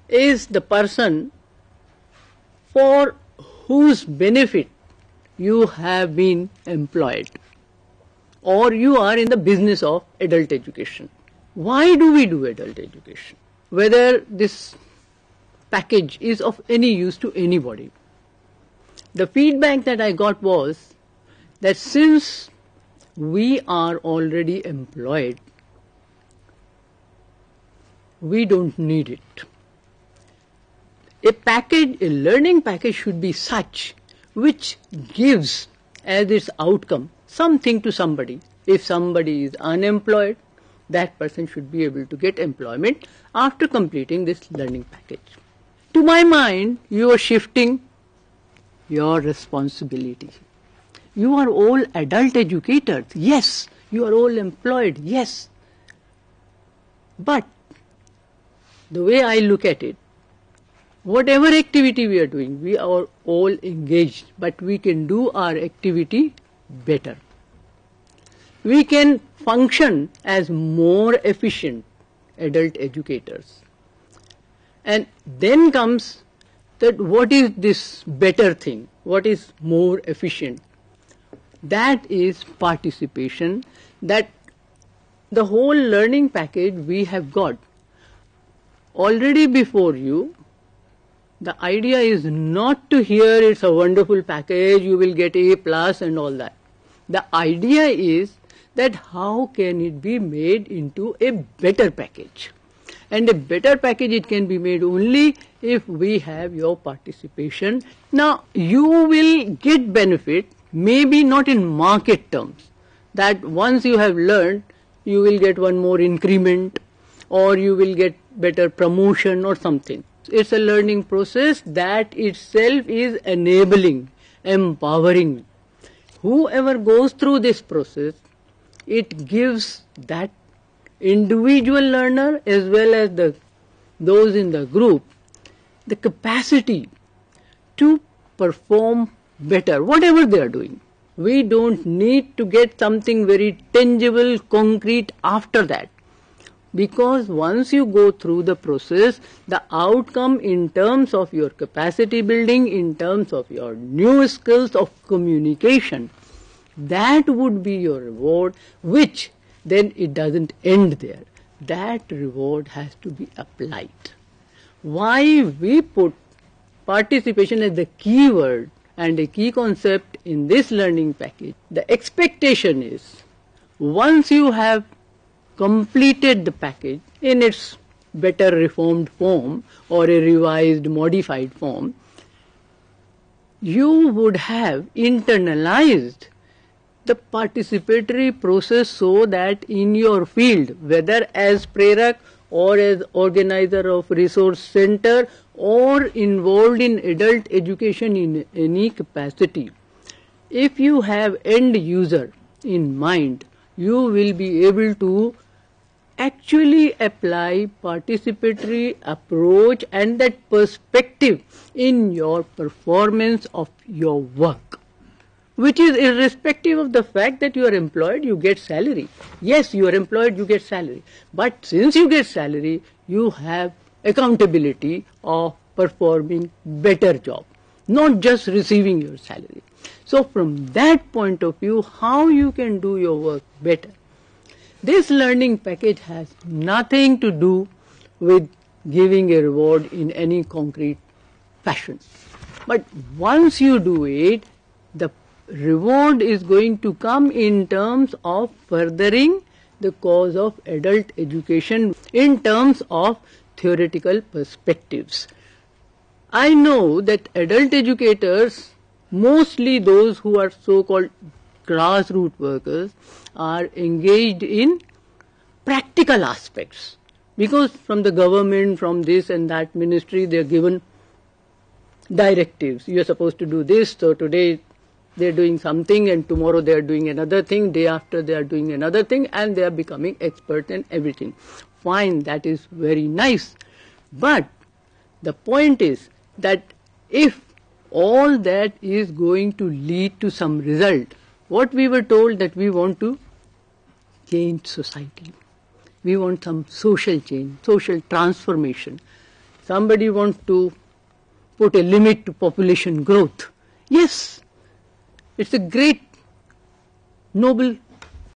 is the person for whose benefit you have been employed or you are in the business of adult education. Why do we do adult education? Whether this package is of any use to anybody. The feedback that I got was that since we are already employed, we don't need it. A learning package should be such which gives as its outcome something to somebody. If somebody is unemployed, that person should be able to get employment after completing this learning package. To my mind, you are shifting your responsibility. You are all adult educators, yes. You are all employed, yes. But the way I look at it, whatever activity we are doing, we are all engaged, but we can do our activity better. We can function as more efficient adult educators. And then comes that what is this better thing? What is more efficient? That is participation, that the whole learning package we have got already before you. The idea is not to hear it's a wonderful package, you will get A+ and all that. The idea is that how can it be made into a better package. And a better package it can be made only if we have your participation. Now you will get benefit, maybe not in market terms, that once you have learned you will get one more increment or you will get better promotion or something. It's a learning process that itself is enabling, empowering. Whoever goes through this process, it gives that individual learner as well as those in the group the capacity to perform better, whatever they are doing. We don't need to get something very tangible, concrete after that. Because once you go through the process, the outcome in terms of your capacity building, in terms of your new skills of communication, that would be your reward, which then it doesn't end there. That reward has to be applied. Why we put participation as the key word and a key concept in this learning package? The expectation is once you have completed the package in its better reformed form or a revised, modified form, you would have internalized the participatory process so that in your field, whether as Prerak or as organizer of resource center or involved in adult education in any capacity, if you have end user in mind, you will be able to actually apply participatory approach and that perspective in your performance of your work, which is irrespective of the fact that you are employed, you get salary. Yes, you are employed, you get salary. But since you get salary, you have accountability of performing better job, not just receiving your salary. So from that point of view, how you can do your work better. This learning package has nothing to do with giving a reward in any concrete fashion. But once you do it, the reward is going to come in terms of furthering the cause of adult education in terms of theoretical perspectives. I know that adult educators, mostly those who are so-called grassroots workers, are engaged in practical aspects because from the government, from this and that ministry, they are given directives. You are supposed to do this, so today they are doing something and tomorrow they are doing another thing, day after they are doing another thing, and they are becoming experts in everything. Fine, that is very nice. But the point is that if all that is going to lead to some result, what we were told that we want to change society. We want some social change, social transformation. Somebody wants to put a limit to population growth. Yes, it's a great, noble